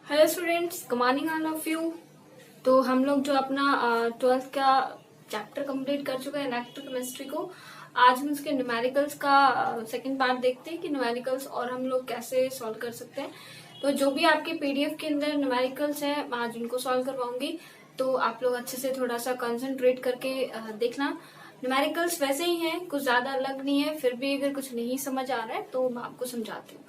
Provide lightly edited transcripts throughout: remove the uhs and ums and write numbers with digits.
Hello students, good morning all of you. तो हम लोग जो अपना 12th का चैप्टर कंप्लीट कर चुके हैं इलेक्ट्रोकेमिस्ट्री को, आज हम उसके न्यूमेरिकल्स का सेकंड पार्ट देखते हैं कि न्यूमेरिकल्स और हम लोग कैसे सॉल्व कर सकते हैं। तो जो भी आपके पीडीएफ के अंदर न्यूमेरिकल्स हैं, मैं आज उनको सॉल्व करवाऊंगी। तो आप लोग अच्छे से थोड़ा सा कंसंट्रेट करके देखना। न्यूमेरिकल्स वैसे ही हैं, कुछ ज्यादा अलग नहीं है, फिर भी अगर कुछ नहीं समझ आ रहा है तो मैं आपको समझाती हूँ,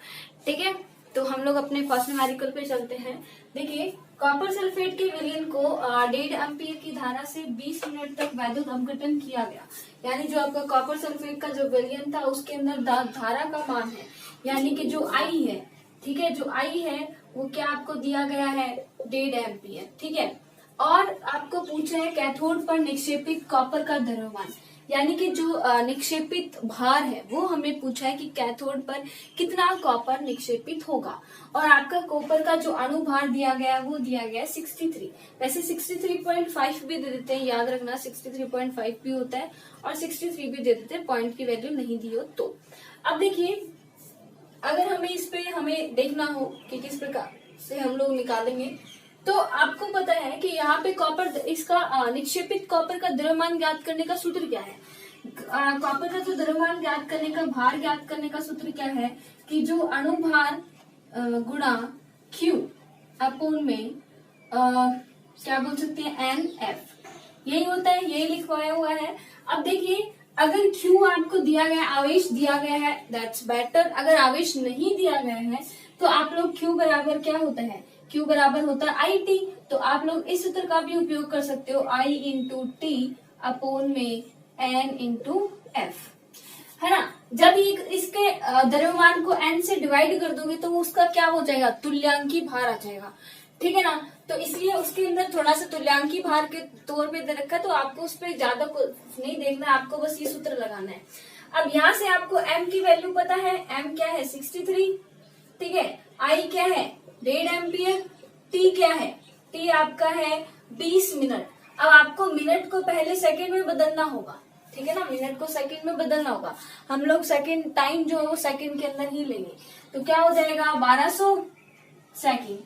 ठीक है। तो हम लोग अपने फर्स्ट न्यूमेरिकल पे चलते हैं। देखिए, कॉपर सल्फेट के विलयन को 1.5 एम्पीयर की धारा से 20 मिनट तक वैद्युत अपघटन किया गया। यानी जो आपका कॉपर सल्फेट का जो विलयन था उसके अंदर धारा का मान है, यानी कि जो आई है, ठीक है, जो आई है वो क्या आपको दिया गया है, 1.5 एम्पीयर, ठीक है। और आपको पूछा है कैथोड पर निक्षेपित कॉपर का द्रव्यमान, यानी कि जो निक्षेपित भार है वो हमें पूछा है कि कैथोड पर कितना कॉपर निक्षेपित होगा। और आपका कॉपर का जो अणुभार दिया गया वो दिया गया है 63। वैसे 63.5 भी दे देते हैं, याद रखना 63.5 भी होता है और 63 भी दे देते हैं, पॉइंट की वैल्यू नहीं दी हो तो। अब देखिए, अगर हमें इस पे हमें देखना हो कि किस प्रकार से हम लोग निकालेंगे, तो आपको पता है कि यहाँ पे कॉपर, इसका निक्षेपित कॉपर का द्रव्यमान ज्ञात करने का सूत्र क्या है। कॉपर का जो द्रव्यमान ज्ञात करने का, भार ज्ञात करने का सूत्र क्या है कि जो अणुभार गुणा Q अपोन में क्या बोल सकते हैं, NF, यही होता है, यही लिखवाया हुआ है। अब देखिए, अगर Q आपको दिया गया, आवेश दिया गया है, दैट्स बेटर। अगर आवेश नहीं दिया गया है तो आप लोग Q बराबर क्या होता है, Q बराबर होता है IT। तो आप लोग इस सूत्र का भी उपयोग कर सकते हो, I इंटू टी अपोन में N इंटू एफ, है ना। जब इसके द्रव्यमान को N से डिवाइड कर दोगे तो उसका क्या हो जाएगा, तुल्यांकी भार आ जाएगा, ठीक है ना। तो इसलिए उसके अंदर थोड़ा सा तुल्यांकी भार के तौर पे दे रखा है, तो आपको उस पर ज्यादा नहीं देखना, आपको बस ये सूत्र लगाना है। अब यहाँ से आपको M की वैल्यू पता है, M क्या है 63, ठीक है। I क्या है 1.5 एम्पियर, T क्या है, T आपका है 20 मिनट। अब आपको मिनट को पहले सेकंड में बदलना होगा, ठीक है ना, मिनट को सेकंड में बदलना होगा। हम लोग सेकंड टाइम जो है वो सेकंड के अंदर ही लेंगे, तो क्या हो जाएगा 1200 सेकंड।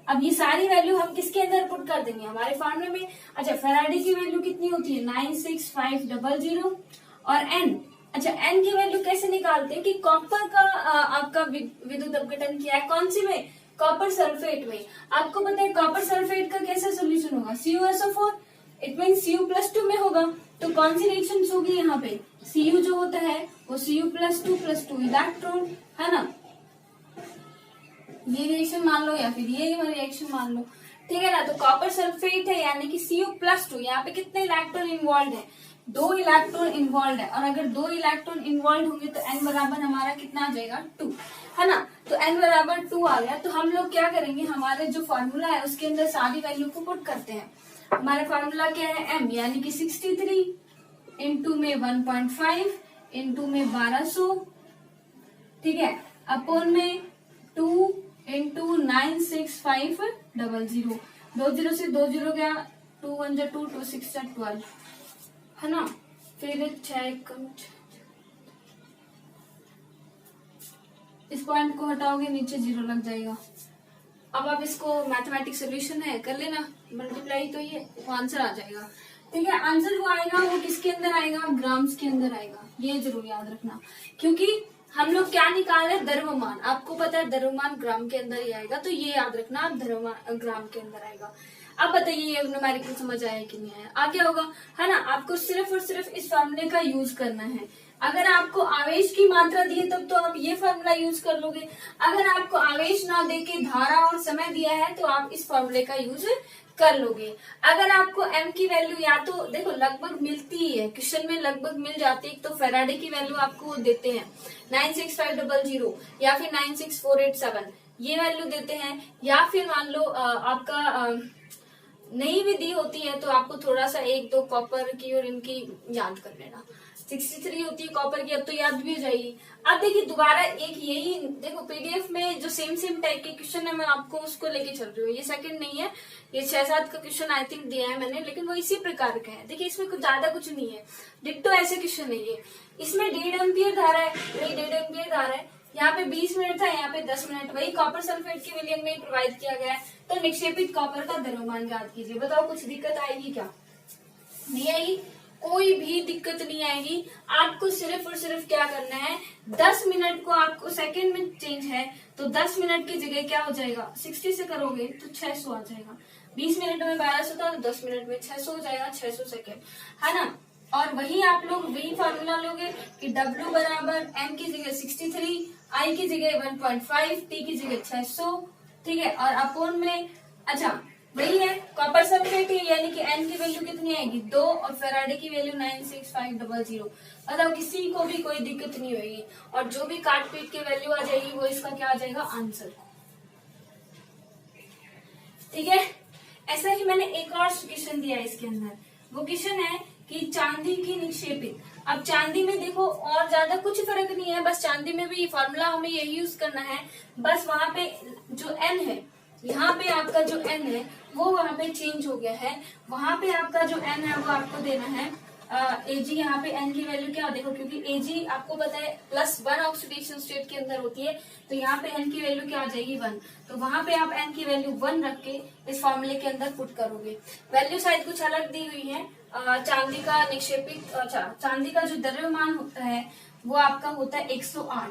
अब ये सारी वैल्यू हम किसके अंदर पुट कर देंगे, हमारे फॉर्मूले में। अच्छा, फैराडे की वैल्यू कितनी होती है 96500 और N, अच्छा N की वैल्यू कैसे निकालते हैं कि कॉपर का आपका विद्युत अपघटन किया है कौन सी में, कॉपर सल्फेट में। आपको पता है कॉपर सल्फेट का कैसे सोल्यूशन होगा, CuSO4, इट मीन Cu+2 में होगा। तो कौन सी रिएक्शन होगी यहाँ पे, Cu जो होता है वो Cu+2+2 इलेक्ट्रॉन, है ना। ये रिएक्शन मान लो या फिर ये रिएक्शन मान लो, ठीक है ना। तो कॉपर सल्फेट है यानी कि Cu+2, यहाँ पे कितने इलेक्ट्रॉन इन्वॉल्व है, 2 इलेक्ट्रॉन इन्वॉल्व है। और अगर 2 इलेक्ट्रॉन इन्वॉल्व होंगे तो N बराबर हमारा कितना आ जाएगा 2, है ना। तो N बराबर 2 आ गया। तो हम लोग क्या करेंगे, हमारे जो फॉर्मूला है उसके अंदर सारी वैल्यू को पुट करते हैं। हमारा फॉर्मूला क्या है, M यानी कि 63 इंटू में 1.5 इंटू में 1200, ठीक है, अपोन में 2 इंटू 96500, 2 जीरो से 2 जीरो गया, 2 1 जा 2, 2 6 जा 12, है ना। फिर 6 इस पॉइंट को हटाओगे नीचे 0 लग जाएगा। अब आप इसको मैथमेटिक्स सोल्यूशन है कर लेना, मल्टीप्लाई तो ये आंसर आ जाएगा, ठीक है। आंसर वो आएगा, वो किसके अंदर आएगा, ग्राम्स के अंदर आएगा, ये जरूर याद रखना। क्योंकि हम लोग क्या निकाल रहे, द्रव्यमान, आपको पता है द्रव्यमान ग्राम के अंदर ही आएगा, तो ये याद रखना, आप द्रव्यमान ग्राम के अंदर आएगा। अब बताइए ये न्यूमेरिकल समझ आया कि नहीं आया, आ क्या होगा, है ना। आपको सिर्फ और सिर्फ इस फॉर्मूले का यूज करना है। अगर आपको आवेश की मात्रा दी है तब तो आप ये फॉर्मूला यूज कर लोगे। अगर आपको आवेश ना देके धारा और समय दिया है तो आप इस फॉर्मूले का यूज कर लोगे। अगर आपको M की वैल्यू या तो देखो लगभग मिलती ही है, क्वेश्चन में लगभग मिल जाती है। तो फैराडे की वैल्यू आपको देते हैं 96500 या फिर 96487, ये वैल्यू देते हैं। या फिर मान लो आपका नहीं भी दी होती है तो आपको थोड़ा सा 1-2 कॉपर की और इनकी याद कर लेना। 63 होती है कॉपर की, अब तो याद भी हो जाएगी। अब देखिए दोबारा एक यही देखो पीडीएफ में जो सेम टाइप के क्वेश्चन है, मैं आपको उसको लेके चल रही हूँ। ये सेकंड नहीं है, ये 6-7 का क्वेश्चन आई थिंक दिया है मैंने, लेकिन वो इसी प्रकार का है। देखिए इसमें कुछ ज्यादा कुछ नहीं है, डिट्टो ऐसे क्वेश्चन नहीं है। इसमें 1.5 एम्पियर धारा है, 1.5 एम्पियर धारा है, यहाँ पे 20 मिनट था, यहाँ पे 10 मिनट। वही कॉपर सल्फेट के विलयन में प्रोवाइड किया गया है। तो निक्षेपित कॉपर का द्रव्यमान ज्ञात कीजिए। बताओ कुछ दिक्कत आएगी क्या? नहीं आएगी, कोई भी दिक्कत नहीं आएगी। आपको सिर्फ और सिर्फ क्या करना है, 10 मिनट को आपको सेकंड में चेंज है, तो 10 मिनट की जगह क्या हो जाएगा, 60 से करोगे तो 600 आ जाएगा। 20 मिनट में 1200 था तो 10 मिनट में 600 हो जाएगा, 600 सेकेंड, है ना। और वही आप लोग वही फार्मूला लोगे कि W बराबर M की जगह 63, I की जगह 1.5, T की जगह 600, ठीक है। और अपोन में अच्छा वही है कॉपर सल्फेट यानी कि N की वैल्यू कितनी आएगी 2 और फेराडे की वैल्यू 96500। मतलब किसी को भी कोई दिक्कत नहीं होगी और जो भी काट पीट की वैल्यू आ जाएगी वो इसका क्या आ जाएगा आंसर, ठीक है। ऐसा ही मैंने एक और क्वेश्चन दिया है इसके अंदर, वो क्वेश्चन है कि चांदी की निक्षेपित। अब चांदी में देखो और ज्यादा कुछ फर्क नहीं है, बस चांदी में भी फॉर्मूला हमें यही यूज करना है। बस वहां पे जो N है, यहाँ पे आपका जो N है वो वहां पे चेंज हो गया है। वहां पे आपका जो N है वो आपको देना है Ag। यहाँ पे N की वैल्यू क्या देखो, क्योंकि Ag आपको पता है +1 ऑक्सीडेशन स्टेट के अंदर होती है, तो यहाँ पे N की वैल्यू क्या आ जाएगी 1। तो वहां पे आप N की वैल्यू 1 रख के इस फॉर्मूले के अंदर पुट करोगे। वैल्यू शायद कुछ अलग दी हुई है। चांदी का निक्षेपित, अच्छा चांदी का जो द्रव्यमान होता है वो आपका होता है 108।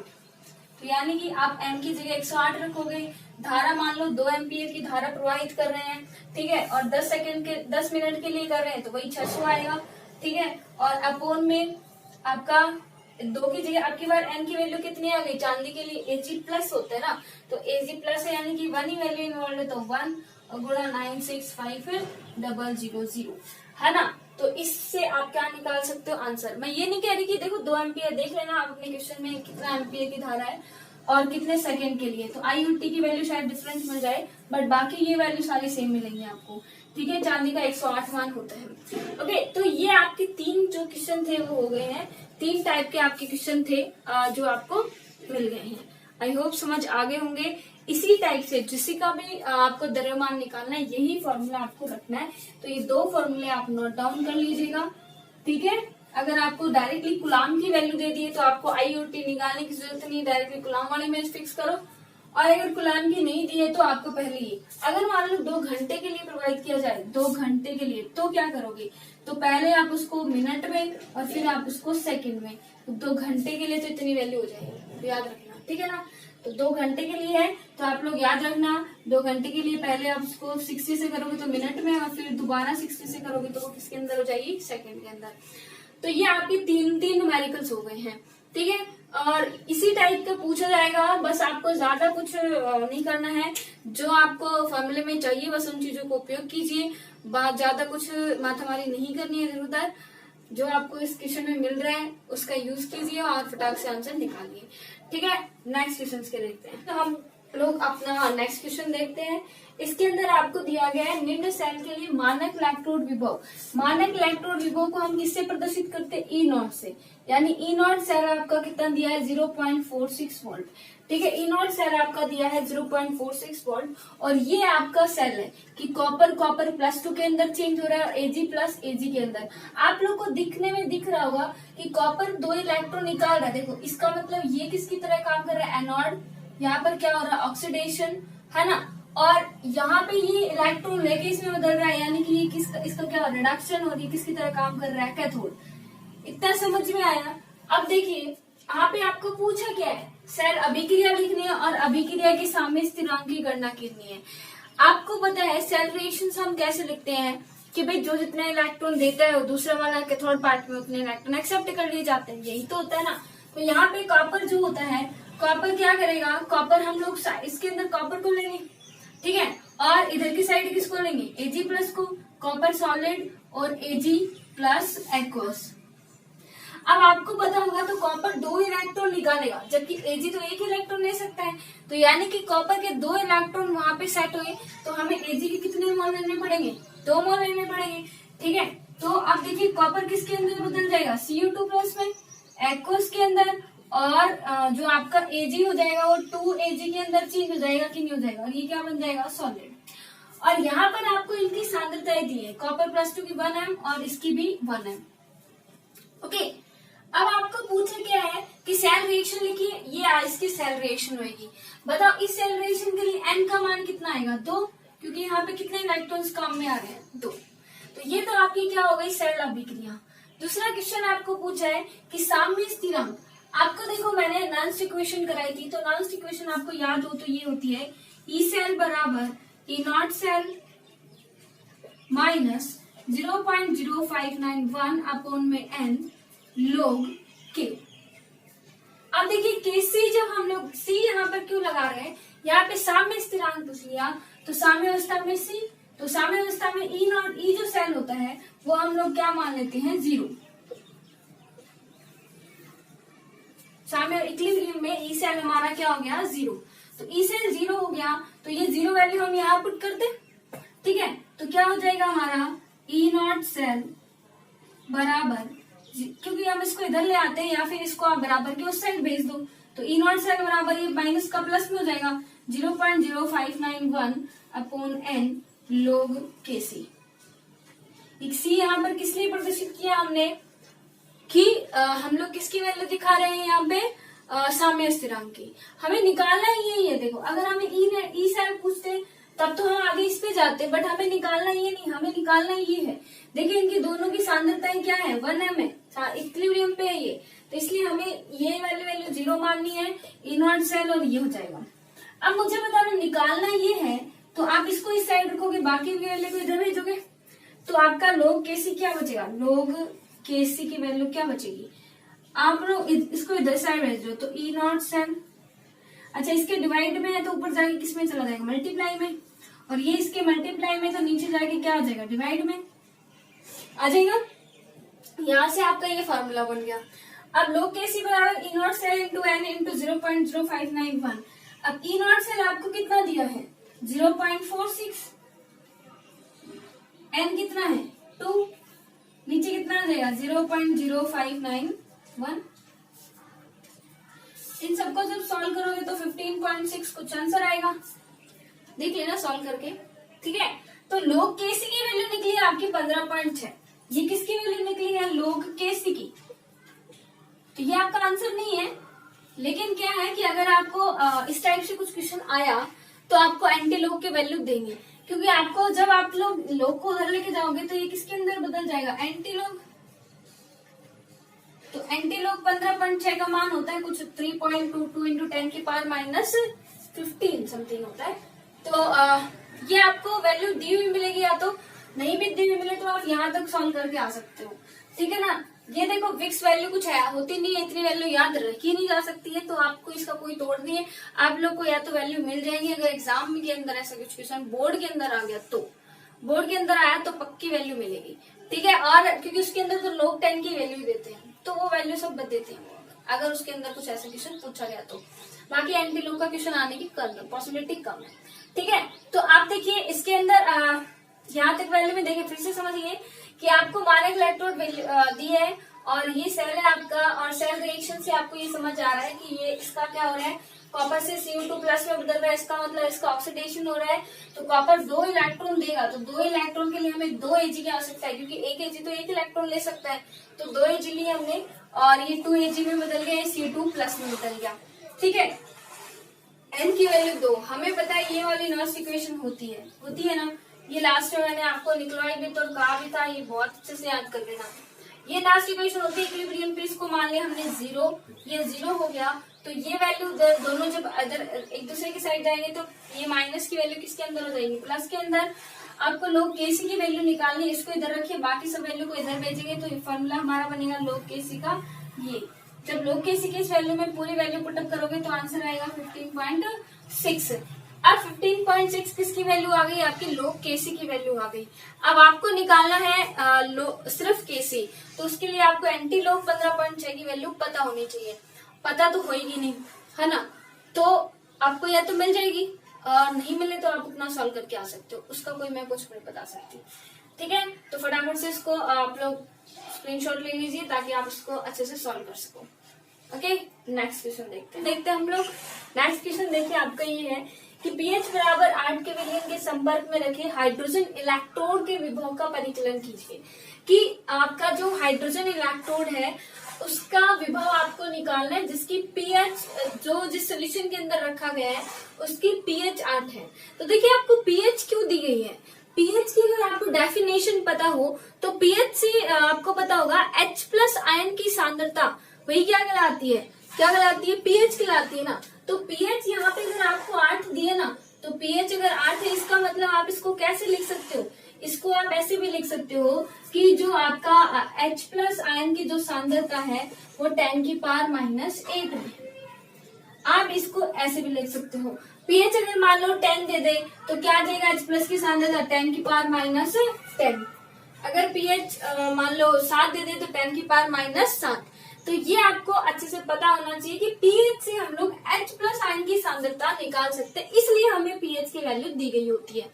तो यानी कि आप M की जगह 108 रखोगे। धारा मान लो 2 एम्पियर की धारा प्रवाहित कर रहे हैं, ठीक है, और 10 मिनट के लिए कर रहे हैं तो वही 600 आएगा, ठीक है। और अपोन में आपका 2 की जगह आपकी बार N की वैल्यू कितनी आ गई, चांदी के लिए Ag प्लस होता है ना, तो Ag प्लस है यानी कि 1 ही वैल्यू इन्वॉल्व है, तो 1 और गुणा 96500 है ना। तो इससे आप क्या निकाल सकते हो आंसर। मैं ये नहीं कह रही कि देखो 2 एम्पियर, देख लेना आप अपने क्वेश्चन में कितना एम्पियर की धारा है और कितने सेकंड के लिए, तो आई और टी की वैल्यू शायद डिफरेंस मिल जाए, बट बाकी ये वैल्यू सारी सेम मिलेंगी आपको, ठीक है। चांदी का 108 मान होता है। ओके, तो ये आपके 3 जो क्वेश्चन थे वो हो गए हैं। 3 टाइप के आपके क्वेश्चन थे जो आपको मिल गए हैं। आई होप समझ आ गए होंगे। इसी टाइप से जिसी का भी आपको द्रव्यमान निकालना है यही फॉर्मूला आपको रखना है। तो ये 2 फॉर्मूले आप नोट डाउन कर लीजिएगा, ठीक है। अगर आपको डायरेक्टली कुलाम की वैल्यू दे दी है तो आपको आई और टी निकालने की जरूरत नहीं, डायरेक्टली कुलाम वाली में फिक्स करो। और अगर कुलाम की नहीं दी है तो आपको पहले ही, अगर मान लो 2 घंटे के लिए प्रोवाइड किया जाए, 2 घंटे के लिए, तो क्या करोगे, तो पहले आप उसको मिनट में और फिर आप उसको सेकंड में। तो 2 घंटे के लिए तो इतनी वैल्यू हो जाएगी, तो याद रखना, ठीक है ना। तो 2 घंटे के लिए है तो आप लोग याद रखना, 2 घंटे के लिए पहले आप उसको 60 से करोगे तो मिनट में, और फिर दोबारा 60 से करोगे तो वो किसके अंदर हो जाएगी, सेकंड के अंदर। तो ये आपके 3 न्यूमेरिकल्स हो गए हैं, ठीक है। और इसी टाइप का पूछा जाएगा, बस आपको ज्यादा कुछ नहीं करना है। जो आपको फॉर्मूले में चाहिए बस उन चीजों को उपयोग कीजिए, ज्यादा कुछ माथामारी नहीं करनी है इधर उधर। जो आपको इस क्वेश्चन में मिल रहा है उसका यूज कीजिए और फटाक से आंसर निकालिए, ठीक है। नेक्स्ट क्वेश्चन के देखते हैं। तो हम लोग अपना नेक्स्ट क्वेश्चन देखते हैं। इसके अंदर आपको दिया गया है निम्न सेल के लिए मानक इलेक्ट्रोड विभव। मानक इलेक्ट्रोड विभव को हम किससे प्रदर्शित करते हैं, E0 से। यानी E0 सेल आपका कितना दिया है 0.46 वोल्ट, ठीक है। E0 सेल आपका दिया है 0.46 वोल्ट। और ये आपका सेल है कि कॉपर +2 के अंदर चेंज हो रहा है और Ag प्लस Ag के अंदर। आप लोग को दिखने में दिख रहा होगा कि कॉपर 2 इलेक्ट्रॉन निकाल रहा है। देखो इसका मतलब ये किसकी तरह काम कर रहा है, एनोड। यहाँ पर क्या हो रहा है, ऑक्सीडेशन, है ना। और यहाँ पे ये इलेक्ट्रॉन लेके इसमें बदल रहा है, यानी कि ये इसका क्या रिडक्शन हो रही है, किसकी तरह काम कर रहा है, कैथोड। इतना समझ में आया। अब देखिए यहाँ पे आपको पूछा क्या है, सेल अभिक्रिया लिखनी है और अभिक्रिया की साम्य स्थिरांक की गणना करनी है। आपको पता है सेल रिएक्शंस हम कैसे लिखते हैं कि भाई जो जितना इलेक्ट्रॉन देता है वो दूसरा वाला कैथोड पार्ट में उतने इलेक्ट्रॉन एक्सेप्ट कर लिए जाते हैं, यही तो होता है ना। तो यहाँ पे कॉपर जो होता है, कॉपर क्या करेगा, कॉपर हम लोग इसके अंदर कॉपर को लेंगे, ठीक है, और इधर की साइड किसको लेंगे, Ag प्लस को, कॉपर सॉलिड और Ag प्लस एक्वस। अब आपको पता होगा तो कॉपर 2 इलेक्ट्रॉन निकालेगा, जबकि Ag तो 1 इलेक्ट्रॉन ले सकता है। तो यानी कि कॉपर के 2 इलेक्ट्रॉन वहां पे सेट हुए तो हमें Ag के कितने मोल लेने पड़ेंगे, 2 मोल लेने पड़ेंगे, ठीक है। तो अब देखिए कॉपर किसके अंदर बदल जाएगा, Cu2 प्लस में, एक्वस के अंदर, और जो आपका Ag हो जाएगा वो 2Ag के अंदर चेंज हो जाएगा कि नहीं हो जाएगा, और ये क्या बन जाएगा, सॉलिड। और यहाँ पर आपको इनकी सांद्रताएं दी है, कॉपर +2 की 1m और इसकी भी 1m, ओके। अब आपको पूछे क्या है कि सेल रिएक्शन लिखिए, ये इसकी सेल रिएक्शन होगी। बताओ इस सेल रिएक्शन के लिए n का मान कितना आएगा 2, क्योंकि यहाँ पे कितने इलेक्ट्रॉन्स काम में आ रहे हैं 2। तो ये तो आपकी क्या हो गई सेल अभिक्रिया। दूसरा क्वेश्चन आपको पूछा है कि साम्य स्थिरांक। आपको देखो मैंने नॉन्स इक्वेशन कराई थी, तो नॉन्स इक्वेशन आपको याद हो तो ये होती है ई सेल बराबर E naught cell minus 0.0591 upon में n log k। अब देखिए के सी, जब हम लोग सी यहाँ पर क्यों लगा रहे हैं, यहाँ पे साम्य स्थिरांक पूछ लिया, तो साम्य अवस्था में सी, तो साम्य अवस्था में ई नॉट, ई जो सेल होता है वो हम लोग क्या मान लेते हैं 0। साम्य इक्विलिब्रियम में ई सेल हमारा क्या हो गया 0, तो ई सेल 0 हो गया, तो ये 0 वैल्यू हम यहाँ पुट करते, ठीक है। तो क्या हो जाएगा हमारा ई नॉट सेल बराबर, क्योंकि हम इसको इधर ले आते हैं या फिर इसको आप बराबर के उस साइड भेज दो, तो ई नॉट सेल बराबर ये माइनस का प्लस में हो जाएगा 0.0591 अपॉन n log के सी। सी यहाँ पर किस लिए प्रदर्शित किया हमने कि हम लोग किसकी वैल्यू दिखा रहे हैं यहाँ पे साम्य स्थिरांक की। हमें निकालना ही है, देखो अगर हमें ई सेल पूछते तब तो हम आगे इस पे जाते, बट हमें निकालना ये नहीं, हमें निकालना ये है। देखिए इनकी दोनों की सांद्रताएं क्या है 1m है, इक्विलिब्रियम पे है ये, तो इसलिए हमें ये वाली वैल्यू 0 माननी है, ई नॉट सेल, और ये हो जाएगा। अब मुझे बताना निकालना ये है, तो आप इसको इस साइड रखोगे, बाकी की वैल्यू को इधर भेजोगे, तो आपका log केसी क्या बचेगा, log केसी की वैल्यू क्या बचेगी, आप लोग इसको इधर साइड भेज दो, तो ई नॉट सेल। अच्छा इसके डिवाइड में है तो ऊपर जाके किस में चला जाएगा मल्टीप्लाई में, और ये इसके मल्टीप्लाई में तो नीचे जाके क्या हो जाएगा डिवाइड में आ जाएगा। यहां से आपका ये फॉर्मूला बन गया। अब log केसी बराबर E naught cell into N into 0.0591। अब ई नॉट सेल आपको कितना दिया है 0.46, एन कितना है 2, नीचे कितना आ जाएगा 0.0591। इन सबको जब सॉल्व करोगे तो 15.6 कुछ आंसर आएगा, देख लेना सॉल्व करके, ठीक है। तो log केसी की वैल्यू निकली है आपकी 15.6, ये किसकी वैल्यू निकली है log केसी की, तो ये आपका आंसर नहीं है। लेकिन क्या है कि अगर आपको इस टाइप से कुछ क्वेश्चन आया तो आपको एंटी log की वैल्यू देंगे, क्योंकि आपको जब आप लोग log को उधर लेके जाओगे तो ये किसके अंदर बदल जाएगा एंटी log। तो एंटी log 15.6 का मान होता है कुछ 3.22 इंटू 10 की पावर माइनस 15 समथिंग होता है। तो ये आपको वैल्यू दी हुई मिलेगी, या तो नहीं भी दी हुई मिले तो आप यहाँ तक सॉल्व करके आ सकते हो, ठीक है ना। ये देखो फिक्स वैल्यू कुछ है होती नहीं है, इतनी वैल्यू याद रखी नहीं जा सकती है, तो आपको इसका कोई तोड़ नहीं है। आप लोग को या तो वैल्यू मिल जाएगी, अगर एग्जाम के अंदर ऐसा कुछ क्वेश्चन बोर्ड के अंदर आ गया, तो बोर्ड के अंदर आया तो पक्की वैल्यू मिलेगी, ठीक है। और क्योंकि उसके अंदर तो log 10 की वैल्यू देते हैं, तो वो वैल्यू सब बद देते हैं अगर उसके अंदर कुछ ऐसा क्वेश्चन पूछा गया तो। बाकी एंटी log का क्वेश्चन आने की पॉसिबिलिटी कम है, ठीक है। तो आप देखिए इसके अंदर यहाँ तक वैल्यू में देखिए, फिर से समझिए कि आपको मानक इलेक्ट्रोड दिए है और ये सेल है आपका, और सेल रिएक्शन से आपको ये समझ आ रहा है कि ये इसका क्या हो रहा है, कॉपर से Cu2 प्लस में बदल रहा है, इसका मतलब इसका ऑक्सीडेशन हो रहा है। तो कॉपर 2 इलेक्ट्रॉन देगा, तो 2 इलेक्ट्रॉन के लिए हमें 2 Ag की आवश्यकता है, क्योंकि 1 Ag तो 1 इलेक्ट्रॉन ले सकता है, तो 2 Ag लिए हमने, और ये 2 Ag में बदल गया, Cu2 प्लस में बदल गया, ठीक है। n की वैल्यू 2, हमें पता है ये वाली नॉइस इक्वेशन होती है ना, ये लास्ट में मैंने आपको निकलवाई भी तो कहा भी था, ये बहुत अच्छे से याद कर लेना। ये लास्ट इक्वेशन होती है इक्विलिब्रियम पे, इसको मान लिया हमने 0, ये 0 हो गया, तो ये वैल्यू दोनों जब अदर एक दूसरे की साइड जाएंगे तो ये माइनस की वैल्यू किसके अंदर हो जाएगी प्लस के अंदर। आपको log केसी की वैल्यू निकालनी है, इसको इधर रखिए, बाकी सब वैल्यू को इधर भेजेंगे, तो फॉर्मूला हमारा बनेगा log केसी का। ये जब log केसी की इस वैल्यू में पूरी वैल्यू पुटअप करोगे तो आंसर आएगा 15.6। अब 15.6 किसकी वैल्यू आ गई, आपकी log केसी की वैल्यू आ गई। अब आपको निकालना है सिर्फ केसी, तो उसके लिए आपको एंटी log 15.6 की वैल्यू पता होनी चाहिए, पता तो होगी नहीं, है ना। तो आपको या तो मिल जाएगी, और नहीं मिले तो आप अपना सॉल्व करके आ सकते हो, उसका कोई मैं कुछ नहीं बता सकती, ठीक है। तो फटाफट से इसको आप लोग स्क्रीनशॉट ले लीजिए ताकि आप इसको अच्छे से सॉल्व कर सको। ओके, नेक्स्ट क्वेश्चन देखते हैं हम लोग। नेक्स्ट क्वेश्चन देखिए आपका ये है कि pH बराबर 8 के विलयन के संपर्क में रखे हाइड्रोजन इलेक्ट्रोड के विभव का परिकलन कीजिए। कि आपका जो हाइड्रोजन इलेक्ट्रोड है उसका विभव आपको निकालना है जिसकी पीएच जो जिस सोल्यूशन के अंदर रखा गया है उसकी पीएच 8 है। तो देखिए आपको पीएच क्यों दी गई है, पीएच की अगर आपको डेफिनेशन पता हो तो पीएच से आपको पता होगा H प्लस आयन की सांद्रता वही क्या कहलाती है, क्या कहलाती है, पीएच कहलाती है ना। तो पीएच यहाँ पे अगर आपको 8 दिए ना, तो पीएच अगर 8 है इसका मतलब आप इसको कैसे लिख सकते हो, इसको आप ऐसे भी लिख सकते हो कि जो आपका H प्लस आयन की जो सांद्रता है वो 10 की पावर -8 में, आप इसको ऐसे भी लिख सकते हो। पीएच अगर मान लो 10 दे दे तो क्या आ जाएगा, H प्लस की सांद्रता 10 की पावर -10। अगर पीएच मान लो 7 दे दे तो 10 की पावर -7। तो ये आपको अच्छे से पता होना चाहिए कि पीएच से हम लोग H प्लस आयन की सांद्रता निकाल सकते हैं, इसलिए हमें पीएच की वैल्यू दी गई होती है।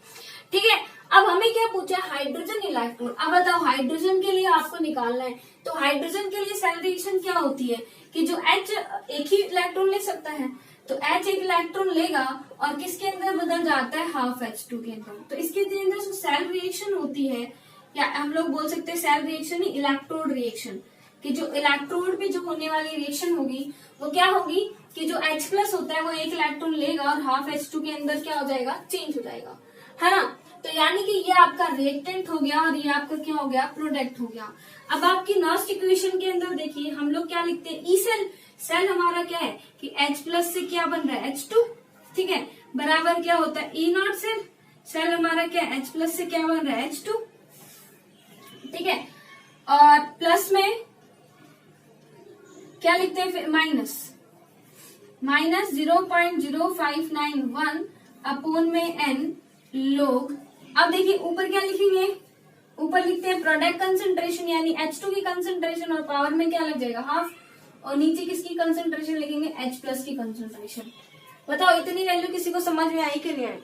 ठीक है, अब हमें क्या पूछा है, हाइड्रोजन इलेक्ट्रॉन। अब बताओ हाइड्रोजन के लिए आपको निकालना है, तो हाइड्रोजन के लिए सेल रिएक्शन क्या होती है कि जो H एक ही इलेक्ट्रॉन ले सकता है, तो H एक इलेक्ट्रॉन लेगा और किसके अंदर बदल जाता है, हाफ H2 के अंदर। तो इसके अंदर जो सेल रिएक्शन होती है, या हम लोग बोल सकते हैं सेल रिएक्शन ही इलेक्ट्रोड रिएक्शन, कि जो इलेक्ट्रोड पे जो होने वाली रिएक्शन होगी वो क्या होगी कि जो H प्लस होता है वो एक इलेक्ट्रॉन लेगा और हाफ H2 के अंदर क्या हो जाएगा, चेंज हो जाएगा, है ना। तो यानी कि ये आपका रिएक्टेंट हो गया और ये आपका क्या हो गया, प्रोडक्ट हो गया। अब आपकी लास्ट इक्वेशन के अंदर देखिए हम लोग क्या लिखते हैं, ई सेल। सेल हमारा क्या है कि H प्लस से क्या बन रहा है, H2, ठीक है, बराबर क्या होता है ई नॉट सेल। सेल हमारा क्या है, H प्लस से क्या बन रहा है, H2, ठीक है, और प्लस में क्या लिखते हैं फिर, माइनस 0.0591 अपोन में n लोग। अब देखिए ऊपर क्या लिखेंगे, ऊपर लिखते हैं प्रोडक्ट कंसंट्रेशन यानी H2 की कंसंट्रेशन और पावर में क्या लग जाएगा, हाफ, और नीचे किसकी कंसंट्रेशन लिखेंगे, H प्लस की कंसंट्रेशन। बताओ इतनी वैल्यू किसी को समझ में आई कि नहीं आई,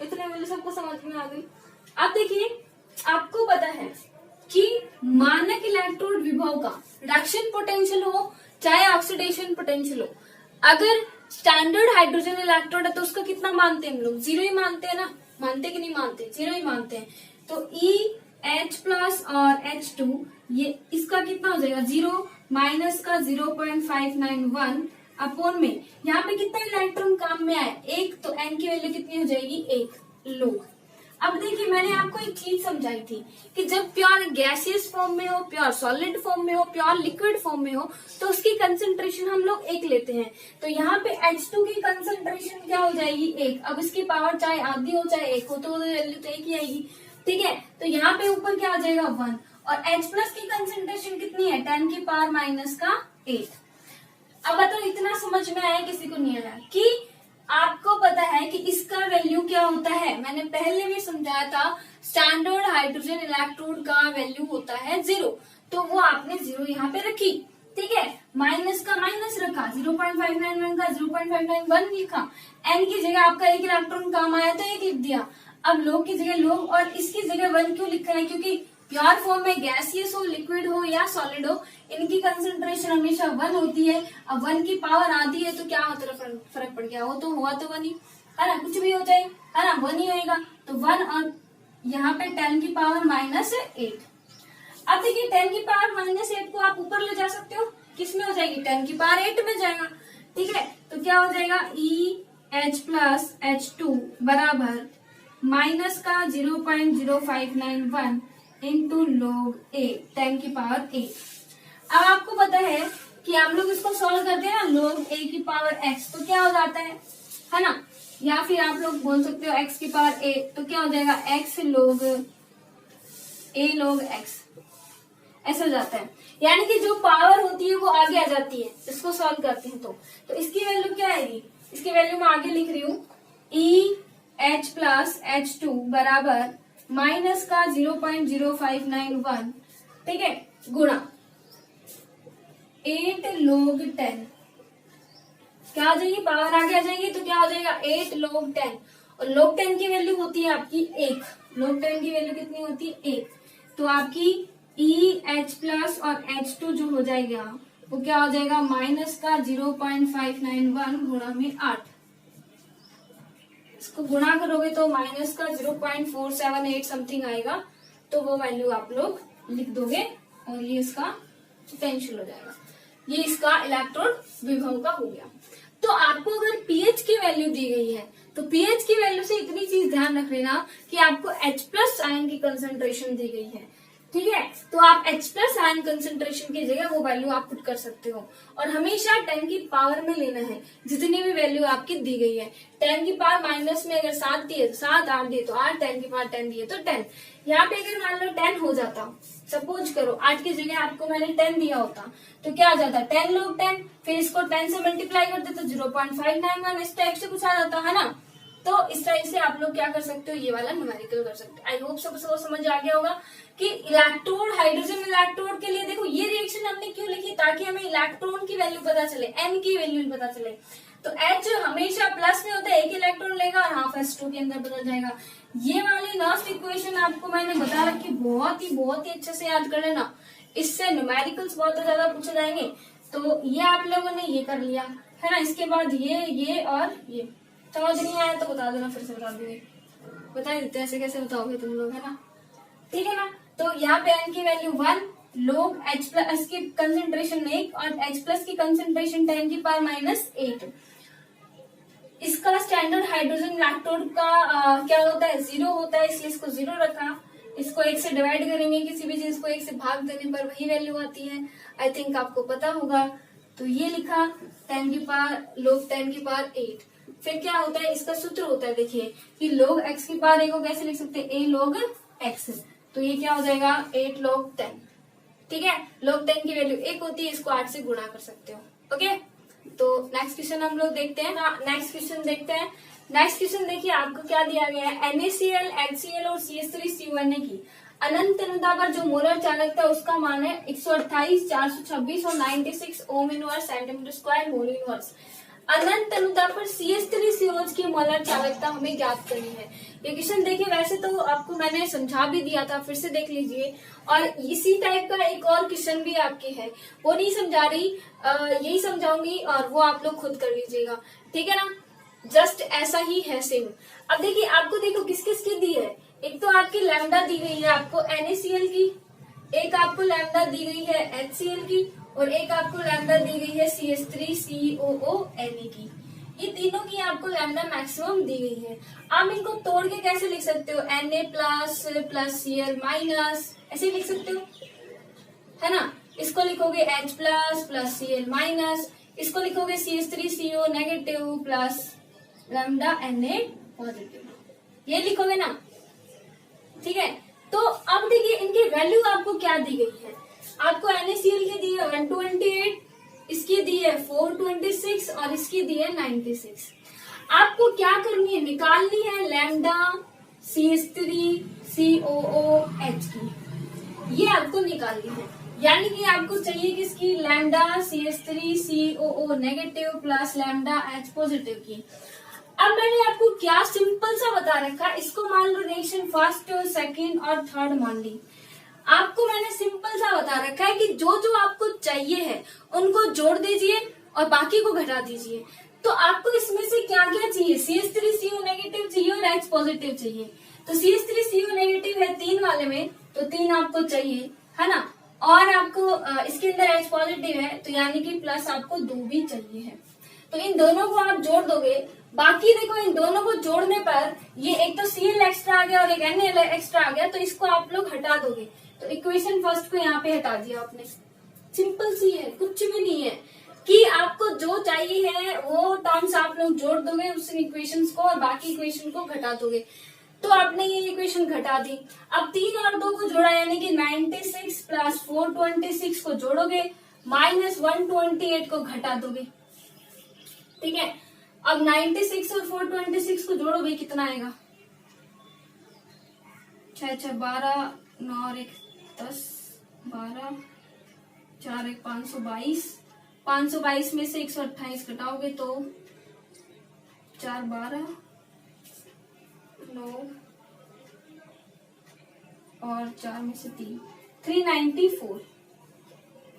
इतनी वैल्यू सबको समझ में आ गई। अब देखिए आपको पता है कि मानक इलेक्ट्रोड विभव का रिडक्शन पोटेंशियल हो चाहे ऑक्सीडेशन पोटेंशियल हो, अगर स्टैंडर्ड हाइड्रोजन इलेक्ट्रोड है तो उसका कितना मानते हैं हम लोग, 0 ही मानते हैं ना, मानते कि नहीं मानते, 0 ही मानते हैं। तो H प्लस और H2 ये इसका कितना हो जाएगा, 0 माइनस का 0.591 अपोन में यहाँ पे कितना इलेक्ट्रॉन काम में आए, 1, तो n की वैल्यू कितनी हो जाएगी, 1 लोग। अब देखिए मैंने आपको एक चीज समझाई थी कि जब प्योर गैसियस फॉर्म में हो, प्योर सॉलिड फॉर्म में हो, प्योर लिक्विड फॉर्म में हो तो उसकी कंसंट्रेशन हम लोग 1 लेते हैं। तो यहाँ पे H2 की कंसंट्रेशन क्या हो जाएगी, 1। अब इसकी पावर चाहे आधी हो चाहे 1 हो तो वैल्यू तो 1 ही आएगी, ठीक है। तो यहाँ पे ऊपर क्या आ जाएगा 1, और H प्लस की कंसंट्रेशन कितनी है, 10 की पावर -8। अब बताओ इतना समझ में आया, किसी को नहीं आया कि आपको पता है कि इसका वैल्यू क्या होता है, मैंने पहले भी समझाया था स्टैंडर्ड हाइड्रोजन इलेक्ट्रोड का वैल्यू होता है 0, तो वो आपने 0 यहाँ पे रखी, ठीक है, माइनस का माइनस रखा, 0.591 का 0.591 लिखा, n की जगह आपका एक इलेक्ट्रॉन काम आया तो 1 लिख दिया। अब लोग की जगह लोग और इसकी जगह 1 क्यों लिखा है, क्योंकि प्योर फॉर्म में गैसियस हो, लिक्विड हो या सॉलिड हो, इनकी कंसंट्रेशन हमेशा 1 होती है। अब 1 की पावर आधी है तो क्या मतलब फर्क पड़ गया, वो तो हुआ तो 1 ही है ना, कुछ भी हो जाए है ना, 1 ही होएगा। तो 1 और यहाँ पे 10 की पावर -8। अब देखिए 10 की पावर -8 को आप ऊपर ले जा सकते हो, किसमें हो जाएगी, 10 की पावर 8 में जाएगा, ठीक है। तो क्या हो जाएगा EH प्लस H2 बराबर माइनस का 0.0591 इंटू log A 10 की पावर 8। अब आपको पता है कि हम लोग इसको सॉल्व करते हैं ना, log A की पावर x तो क्या हो जाता है ना, या फिर आप लोग बोल सकते हो x की पावर a, तो क्या हो जाएगा x log a log x, ऐसा हो जाता है। यानी कि जो पावर होती है वो आगे आ जाती है, इसको सॉल्व करते हैं तो इसकी वैल्यू क्या आएगी, इसकी वैल्यू मैं आगे लिख रही हूँ, EH प्लस H2 बराबर माइनस का 0.0591, ठीक है, गुणा 8 log 10, क्या आ जाएगी, पावर आगे आ जाएगी तो क्या हो जाएगा 8 log 10, और log 10 की वैल्यू होती है आपकी 1, log 10 की वैल्यू कितनी होती है 1, तो आपकी EH प्लस और H2 जो हो जाएगा वो क्या हो जाएगा माइनस का 0.591 गुणा में 8, इसको गुणा करोगे तो माइनस का 0.478 समथिंग आएगा, तो वो वैल्यू आप लोग लिख दोगे और ये इसका पोटेंशियल हो जाएगा। ये इसका इलेक्ट्रोड विभव का हो गया। तो आपको अगर पीएच की वैल्यू दी गई है तो पीएच की वैल्यू से इतनी चीज ध्यान रख लेना कि आपको H प्लस आयन की कंसंट्रेशन दी गई है, ठीक है। तो आप H प्लस आयन कंसंट्रेशन की जगह वो वैल्यू आप पुट कर सकते हो और हमेशा 10 की पावर में लेना है जितनी भी वैल्यू आपकी दी गई है। 10 की पावर माइनस में अगर 7 दिए तो 7, 8 दिए तो 8, 10 की पावर 10 दिए तो 10। यहाँ पे अगर मान लो 10 हो जाता, सपोज करो 8 की जगह आपको मैंने 10 दिया होता तो क्या आ जाता, 10 लोग 10, फिर इसको 10 से मल्टीप्लाई करते तो 0.591 इस टाइप से कुछ आ जाता है ना। तो इस टाइप से आप लोग क्या कर सकते हो, ये वाला न्यूमेरिकल कर सकते हो। आई होप सबको समझ आ गया होगा कि इलेक्ट्रोड, हाइड्रोजन इलेक्ट्रोड के लिए देखो ये रिएक्शन हमने क्यों लिखी, ताकि हमें इलेक्ट्रॉन की वैल्यू पता चले, एन की वैल्यू पता चले। तो H हमेशा प्लस में होता है, एक इलेक्ट्रॉन लेगा और हाफ H2 के अंदर बदल जाएगा। ये वाली लास्ट इक्वेशन आपको मैंने बता रखी, बहुत ही अच्छे से याद कर लेना, इससे न्यूमेरिकल्स बहुत ज्यादा पूछे जाएंगे। तो ये आप लोगों ने ये कर लिया है ना। इसके बाद ये और ये समझ नहीं आया तो बता देना, फिर से बता देंगे, बता देते ऐसे कैसे बताओगे तुम लोग, है ना, ठीक है ना। तो यहाँ पे N की वैल्यू 1, लोग H प्लस की कंसेंट्रेशन 1 और H प्लस की कंसेंट्रेशन 10 की पावर माइनस 8। इसका स्टैंडर्ड हाइड्रोजन इलेक्ट्रोड का क्या होता है, 0 होता है, इसलिए इसको 0 रखा। इसको 1 से डिवाइड करेंगे, किसी भी चीज को 1 से भाग देने पर वही वैल्यू आती है, आई थिंक आपको पता होगा। तो ये लिखा 10 की पावर लोग 10 की पावर 8। फिर क्या होता है, इसका सूत्र होता है, देखिए कि लोग x की पावर a को कैसे लिख सकते हैं, a log x। तो ये क्या हो जाएगा 8 log 10, ठीक है। log 10 की वैल्यू 1 होती है, इसको 8 से गुणा कर सकते हो, ओके। तो नेक्स्ट क्वेश्चन हम लोग देखते हैं। नेक्स्ट क्वेश्चन देखते हैं। नेक्स्ट क्वेश्चन देखिए आपको क्या दिया गया है, NaCl, HCl और CH3CuNa की अनंत अनुता पर जो मोलर चालकता है उसका मान है 128, 426 और 96 ohm inverse centimetre square mole inverse. अनंत अनुता पर CH3COH की मोलर चालकता हमें ज्ञात करनी है। ये क्वेश्चन देखिए, वैसे तो आपको मैंने समझा भी दिया था, फिर से देख लीजिए। और इसी टाइप का एक और क्वेश्चन भी आपके है, वो नहीं समझा रही, यही समझाऊंगी और वो आप लोग खुद कर लीजिएगा, ठीक है ना। जस्ट ऐसा ही है सेम। अब देखिए आपको, देखो किस किस की दी है, एक तो आपकी लैम्डा दी गई है आपको NaCl की, एक आपको लैम्डा दी गई है HCl की, और एक आपको लैम्डा दी गई है CH3COONa की। ये तीनों की आपको लैम्डा मैक्सिमम दी गई है। आप इनको तोड़ के कैसे लिख सकते हो, Na plus plus Cl minus, ऐसे लिख सकते हो, है ना। इसको लिखोगे H plus plus Cl minus, इसको लिखोगे CH3CO negative plus lambda Na positive, ये लिखोगे ना, ठीक है। तो अब देखिए इनकी वैल्यू आपको क्या दी गई है, आपको NaCl की दी है 128, इसकी दी है 426 और इसकी दी है 96। आपको क्या करनी है, निकालनी है लैम्डा CH3COOH की, ये आपको निकालनी है। यानी कि आपको चाहिए किसकी, lambda CH3COO negative plus lambda H positive की। अब मैंने आपको क्या सिंपल सा बता रखा, इसको मान लो रिएक्शन फर्स्ट, सेकंड और थर्ड मान ली। आपको मैंने सिंपल सा बता रखा है कि जो जो आपको चाहिए है उनको जोड़ दीजिए और बाकी को घटा दीजिए। तो आपको इसमें से क्या क्या चाहिए, CH3CO नेगेटिव चाहिए और H पॉजिटिव चाहिए। तो CH3CO नेगेटिव है 3 वाले में, तो 3 आपको चाहिए, है ना। और आपको इसके अंदर H पॉजिटिव है, तो यानी कि प्लस आपको 2 भी चाहिए है। तो इन दोनों को आप जोड़ दोगे, बाकी देखो इन दोनों को जोड़ने पर ये एक तो Cl एक्स्ट्रा आ गया और एक Na एक्स्ट्रा आ गया, तो इसको आप लोग हटा दोगे। तो इक्वेशन फर्स्ट को यहाँ पे हटा दिया आपने, सिंपल सी है, कुछ भी नहीं है, कि आपको जो चाहिए है वो टर्म्स आप लोग जोड़ दोगे उस इक्वेशंस को और बाकी इक्वेशन को घटा दोगे। तो आपने ये इक्वेशन घटा दी। अब 3 और 2 को जोड़ा, यानी कि 96 प्लस 426 को जोड़ोगे, माइनस 128 को घटा दोगे, ठीक है। अब 96 और 426 को जोड़ोगे, कितना आएगा, 6 6 12, 9 और 1 10, 12, 4 1 522, 522 में से 128 घटाओगे तो 4 12, 9 और 4 में से 3, 394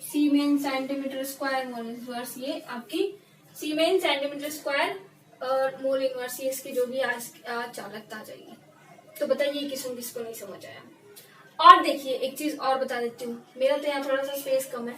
सीमेन सेंटीमीटर स्क्वायर मोल इनवर्स, ये आपकी सीमेन सेंटीमीटर स्क्वायर और मोल इनवर्स, ये इसकी जो भी आज चालकता आ जाएगी। तो बताइए किसको किसको नहीं समझ आया। और देखिए एक चीज और बता देती हूँ, मेरा तो यहाँ थोड़ा सा स्पेस कम है,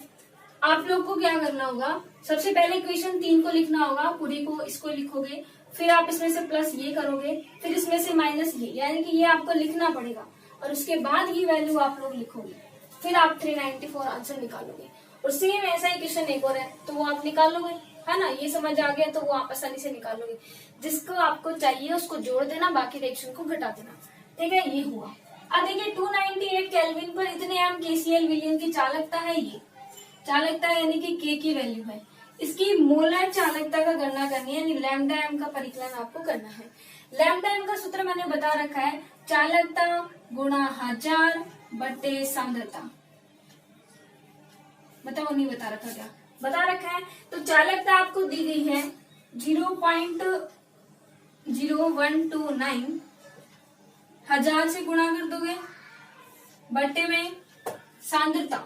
आप लोग को क्या करना होगा, सबसे पहले इक्वेशन 3 को लिखना होगा, पूरे को इसको लिखोगे, फिर आप इसमें से प्लस ये करोगे, फिर इसमें से माइनस ये, यानी कि ये आपको लिखना पड़ेगा और उसके बाद ये वैल्यू आप लोग लिखोगे, फिर आप 394 आंसर निकालोगे। और सेम ऐसा ही क्वेश्चन एक और है तो वो आप निकालोगे, है ना। ये समझ आ गया तो वो आप आसानी से निकालोगे। जिसको आपको चाहिए उसको जोड़ देना, बाकी रिएक्शन को घटा देना, ठीक है। ये हुआ। अब देखिए 298 केल्विन पर इतने एम केसीएल विलियन की चालकता है, ये चालकता है यानी कि के की वैल्यू है। इसकी मोलर चालकता का गणना करनी है, यानी लैम्डा एम का परिकलन आपको करना है। लैम्डा एम का सूत्र मैंने बता रखा है, चालकता गुणा 1000 बटे सांद्रता। बताओ नहीं बता रखा क्या? बता रखा है। तो चालकता आपको दी गई है 0.0129, 1000 से गुणा कर दोगे, बटे में सांद्रता,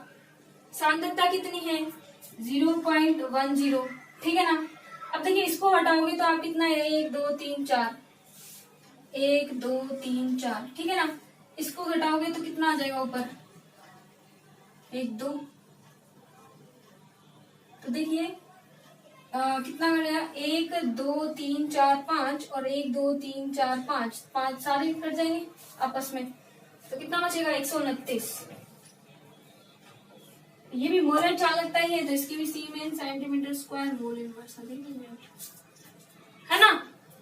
सांद्रता कितनी है 0.10, ठीक है ना। अब देखिए इसको हटाओगे तो आप कितना है 1 2 3 4, 1 2 3 4, ठीक है ना। इसको घटाओगे तो कितना आ जाएगा ऊपर 1 2, तो देखिए कितना बनेगा 1 2 3 4 5 और 1 2 3 4 5, 5 सारे कट जाएंगे आपस में, तो कितना बचेगा 129। ये भी मोलर चालकता ही है तो इसकी भी siemens centimetre square mole inverse है ना।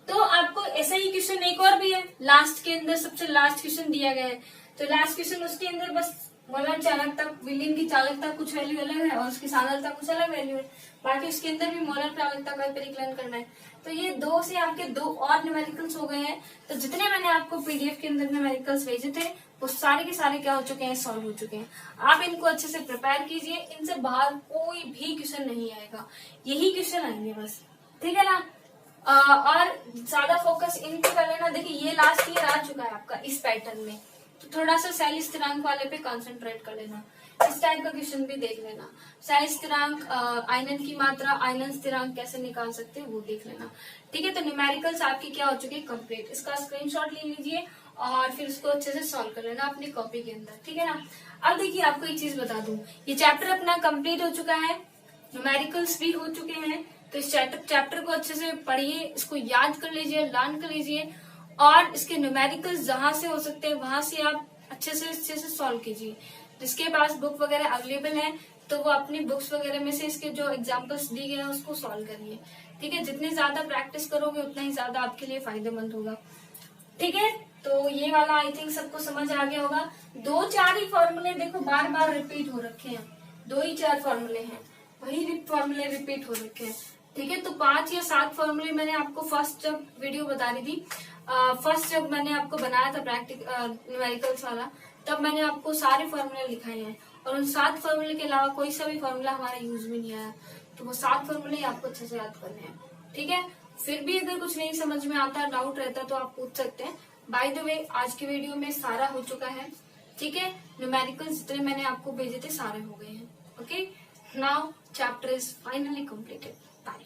तो आपको ऐसा ही क्वेश्चन एक और भी है, लास्ट के अंदर सबसे लास्ट क्वेश्चन दिया गया है। तो लास्ट क्वेश्चन उसके अंदर बस मोलर चालकता, विलियन की चालकता कुछ वैल्यू अलग है और उसकी सांद्रता कुछ अलग वैल्यू है, बाकी उसके अंदर भी मोलर चालकता का परिकलन करना है। तो ये 2 से आपके 2 और न्यूमेरिकल्स हो गए हैं। तो जितने मैंने आपको पीडीएफ के अंदर न्यूमेरिकल्स भेजे थे वो सारे के सारे क्या हो चुके हैं, सॉल्व हो चुके हैं। आप इनको अच्छे से प्रिपेयर कीजिए, इनसे बाहर कोई भी क्वेश्चन नहीं आएगा, यही क्वेश्चन आएंगे बस, ठीक है ना। और ज्यादा फोकस इन पे कर लेना। देखिए ये लास्ट ईयर आ चुका है आपका इस पैटर्न में, तो थोड़ा सा शैली स्थिरांक वाले पे कंसंट्रेट कर लेना, इस टाइप का क्वेश्चन भी देख लेना। शैली स्थिरांक, आयनन की मात्रा, आयनन स्थिरांक कैसे निकाल सकते हैं वो देख लेना, ठीक है। तो न्यूमेरिकल्स आपकी क्या हो चुके हैं, कंप्लीट। इसका स्क्रीनशॉट ले लीजिए और फिर उसको अच्छे से सॉल्व कर लेना अपनी कॉपी के अंदर, ठीक है ना। अब देखिए आपको एक चीज बता दूं, ये चैप्टर अपना कंप्लीट हो चुका है, न्यूमेरिकल्स भी हो चुके हैं। तो इस चैप्टर को अच्छे से पढ़िए, इसको याद कर लीजिए, लर्न कर लीजिए और इसके न्यूमेरिकल्स जहां से हो सकते हैं वहां से आप अच्छे से सॉल्व कीजिए। जिसके पास बुक वगैरह अवेलेबल है तो वो अपनी बुक्स वगैरह में से इसके जो एग्जांपल्स दिए गए हैं उसको सॉल्व करिए, ठीक है। जितनी ज्यादा प्रैक्टिस करोगे उतना ही ज्यादा आपके लिए फायदेमंद होगा, ठीक है। तो ये वाला आई थिंक सबको समझ आ गया होगा। 2-4 ही फॉर्मूले देखो बार बार रिपीट हो रखे हैं, 2 ही 4 फॉर्मूले हैं, वही फॉर्मूले रिपीट हो रखे हैं, ठीक है। तो 5 या 7 फॉर्मूले मैंने आपको फर्स्ट जब वीडियो बता रही थी, फर्स्ट जब मैंने आपको बनाया था न्यूमेरिकल्स वाला, तब मैंने आपको सारे फॉर्मूले लिखाए हैं और उन 7 फॉर्मूले के अलावा कोई सा भी फॉर्मूला हमारा यूज में नहीं आया। तो वो 7 फॉर्मूले आपको अच्छे से याद करने हैं, ठीक है। फिर भी अगर कुछ नहीं समझ में आता, डाउट रहता तो आप पूछ सकते हैं। बाय द वे आज की वीडियो में सारा हो चुका है, ठीक है। न्यूमेरिकल्स जितने मैंने आपको भेजे थे सारे हो गए हैं, okay. Now chapter is finally completed. Bye.